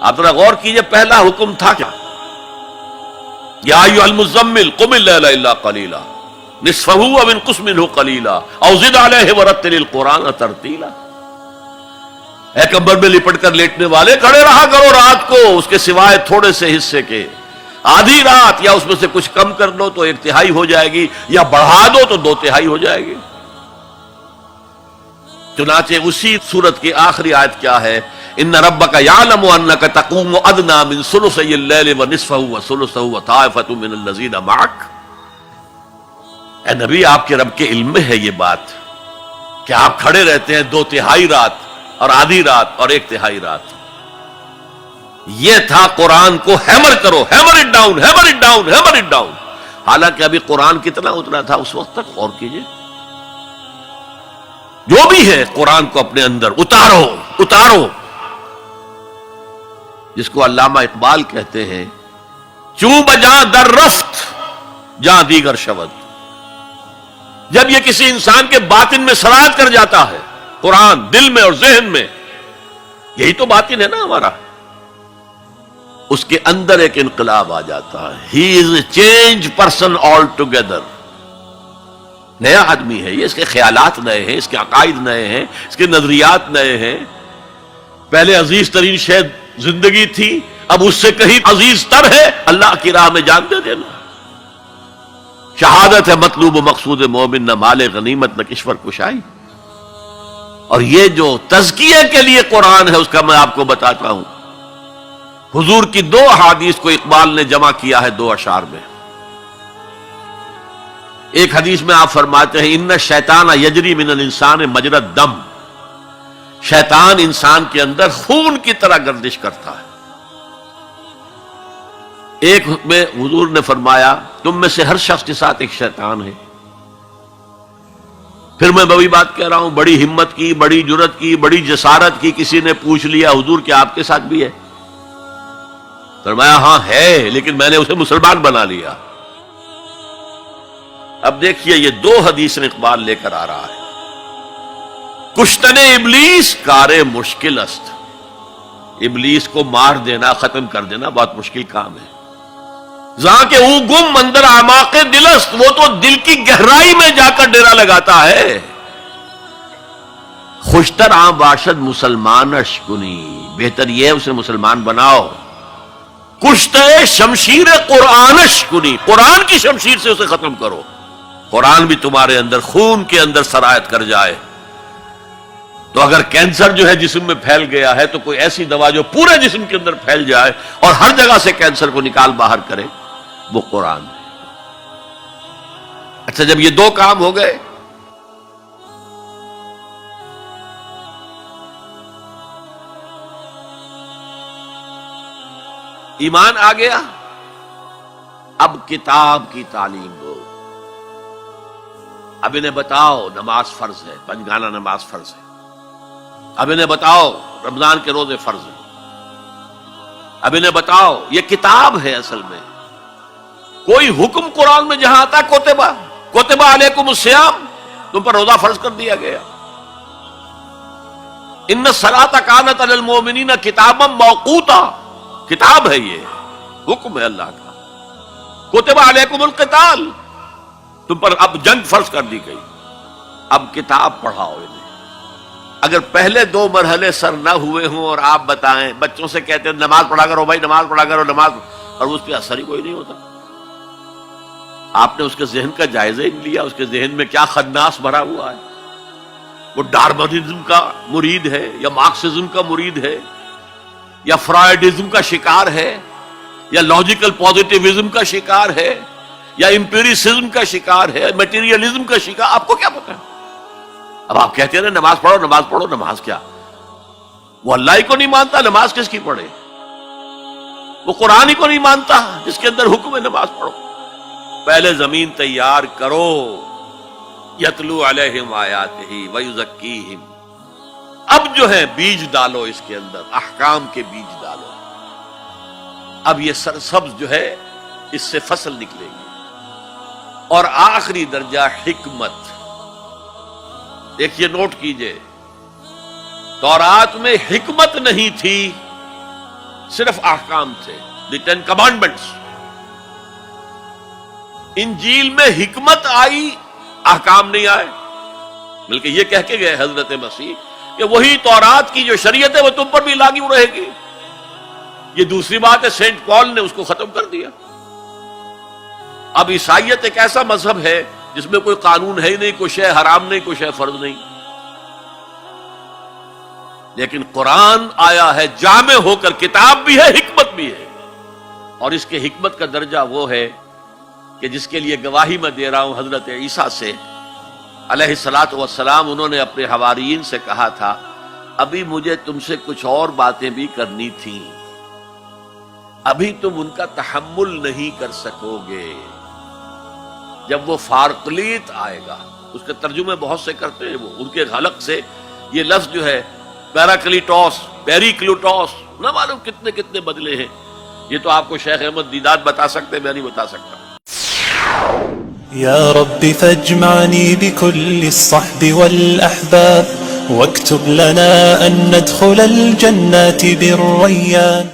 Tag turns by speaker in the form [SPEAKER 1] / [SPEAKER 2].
[SPEAKER 1] آپ ذرا غور کیجئے پہلا حکم تھا کیا؟ یا ایھا المزمل قم اللیل الا قلیلا نصفہ او انقص منہ قلیلا او زد علیہ ورتل القرآن ترتیلا. اے کمبل میں لپٹ کر لیٹنے والے، کھڑے رہا کرو رات کو اس کے سوائے تھوڑے سے حصے کے. آدھی رات یا اس میں سے کچھ کم کر لو تو 1/3 ہو جائے گی، یا بڑھا دو تو 2/3 ہو جائے گی. چنانچہ اسی سورت کی آخری آیت کیا ہے؟ ان ربک یعلم انک تقوم ادنی من ثلثی اللیل ونصفہ وثلثہ وطائفۃ من الذین معک. اے نبی، آپ کے رب کے علم میں ہے یہ بات کہ آپ کھڑے رہتے ہیں 2/3 رات اور آدھی رات اور 1/3 رات. یہ تھا قرآن کو ہیمر کرو، hammer it down, hammer it down, hammer it down. حالانکہ ابھی قرآن کتنا اترا تھا اس وقت تک؟ غور کیجئے. جو بھی ہے قرآن کو اپنے اندر اتارو اتارو. جس کو علامہ اقبال کہتے ہیں چوں بجا در رفت جہاں دیگر شود. جب یہ کسی انسان کے باطن میں سرایت کر جاتا ہے قرآن، دل میں اور ذہن میں، یہی تو باطن ہے نا ہمارا، اس کے اندر ایک انقلاب آ جاتا ہے. He is a change person all together. نیا آدمی ہے یہ، اس کے خیالات نئے ہیں، اس کے عقائد نئے ہیں، اس کے نظریات نئے ہیں. پہلے عزیز ترین شے زندگی تھی، اب اس سے کہیں عزیز تر ہے اللہ کی راہ میں جان دے دینا. شہادت ہے مطلوب و مقصود مومن، نہ مال غنیمت نہ کشور کشائی. اور یہ جو تزکیے کے لیے قرآن ہے اس کا میں آپ کو بتاتا ہوں. حضور کی 2 احادیث کو اقبال نے جمع کیا ہے 2 اشعار میں. ایک حدیث میں آپ فرماتے ہیں ان الشیطان یجری من الانسان مجری الدم. شیطان انسان کے اندر خون کی طرح گردش کرتا ہے. ایک میں حضور نے فرمایا تم میں سے ہر شخص کے ساتھ ایک شیطان ہے. پھر میں وہی بات کہہ رہا ہوں، بڑی ہمت کی، بڑی جرت کی، بڑی جسارت کی. کسی نے پوچھ لیا حضور کیا آپ کے ساتھ بھی ہے؟ فرمایا ہاں ہے، لیکن میں نے اسے مسلمان بنا لیا. اب دیکھیے یہ 2 حدیثیں اقبال لے کر آ رہا ہے. کشتن ابلیس کار مشکل است. ابلیس کو مار دینا، ختم کر دینا بہت مشکل کام ہے. جہاں کہ او گم اندر اعماق دل است، وہ تو دل کی گہرائی میں جا کر ڈیرا لگاتا ہے. خوشتر عام باشد مسلمانش کنی، بہتر یہ ہے اسے مسلمان بناؤ. کشتے شمشیر قرآنش کنی، قرآن کی شمشیر سے اسے ختم کرو. قرآن بھی تمہارے اندر خون کے اندر سرایت کر جائے تو اگر کینسر جو ہے جسم میں پھیل گیا ہے تو کوئی ایسی دوا جو پورے جسم کے اندر پھیل جائے اور ہر جگہ سے کینسر کو نکال باہر کرے، وہ قرآن ہے. اچھا جب یہ 2 کام ہو گئے، ایمان آ گیا، اب کتاب کی تعلیم دو. اب انہیں بتاؤ نماز فرض ہے، پنجگانہ نماز فرض ہے. اب انہیں بتاؤ رمضان کے روزے فرض ہیں. اب انہیں بتاؤ یہ کتاب ہے. اصل میں کوئی حکم قرآن میں جہاں آتا کتب علیکم الصیام، تم پر روزہ فرض کر دیا گیا. ان الصلاۃ کانت علی المؤمنین کتابا موقوتا، کتاب ہے، یہ حکم ہے اللہ کا. کتب علیکم القتال، تم پر اب جنگ فرض کر دی گئی. اب کتاب پڑھاؤ انہیں. اگر پہلے 2 مرحلے سر نہ ہوئے ہوں اور آپ بتائیں، بچوں سے کہتے ہیں نماز پڑھا کرو بھائی، نماز پڑھا کرو، نماز، اور اس پہ اثر ہی کوئی نہیں ہوتا. آپ نے اس کے ذہن کا جائزہ ہی نہیں لیا. اس کے ذہن میں کیا خناس بھرا ہوا ہے. وہ ڈارمنزم کا مرید ہے، یا مارکسزم کا مرید ہے، یا فرائیڈزم کا شکار ہے، یا لاجیکل پازیٹیوزم کا شکار ہے، یا امپیریسزم کا شکار ہے، میٹیریلزم کا شکار. آپ کو کیا پتا ہے؟ اب آپ کہتے ہیں نماز پڑھو، نماز پڑھو. نماز کیا؟ وہ اللہ ہی کو نہیں مانتا، نماز کس کی پڑھے؟ وہ قرآن ہی کو نہیں مانتا جس کے اندر حکم ہے نماز پڑھو. پہلے زمین تیار کرو. یتلو علیہم آیاتہ ویزکیہم. اب جو ہے بیج ڈالو اس کے اندر، احکام کے بیج ڈالو. اب یہ سرسبز جو ہے اس سے فصل نکلے گی. اور آخری درجہ حکمت. دیکھیے نوٹ کیجئے، تورات میں حکمت نہیں تھی، صرف احکام تھے، دی 10 کمانڈمنٹس۔ انجیل میں حکمت آئی، احکام نہیں آئے، بلکہ یہ کہہ کے گئے حضرت مسیح کہ وہی تورات کی جو شریعت ہے وہ تم پر بھی لاگو رہے گی۔ یہ دوسری بات ہے، سینٹ پال نے اس کو ختم کر دیا۔ اب عیسائیت ایک ایسا مذہب ہے جس میں کوئی قانون ہے ہی نہیں، کوئی شے حرام نہیں، کوئی شے فرض نہیں، لیکن قرآن آیا ہے جامع ہو کر، کتاب بھی ہے، حکمت بھی ہے، اور اس کے حکمت کا درجہ وہ ہے کہ جس کے لیے گواہی میں دے رہا ہوں حضرت عیسیٰ سے علیہ الصلاۃ والسلام، انہوں نے اپنے حواریین سے کہا تھا ابھی مجھے تم سے کچھ اور باتیں بھی کرنی تھیں، ابھی تم ان کا تحمل نہیں کر سکو گے، جب وہ فارقلیت آئے گا۔ اس کے ترجمے بہت سے کرتے ہیں، وہ ان کے حلق سے یہ لفظ جو ہے پیراکلیٹوس، پیریکلوٹوس، نہ معلوم کتنے کتنے بدلے ہیں، یہ تو آپ کو شیخ احمد دیدات بتا سکتے، میں نہیں بتا سکتا۔
[SPEAKER 2] يا رب فاجمعني بكل الصحب والأحباب واكتب لنا أن ندخل الجنات بالريان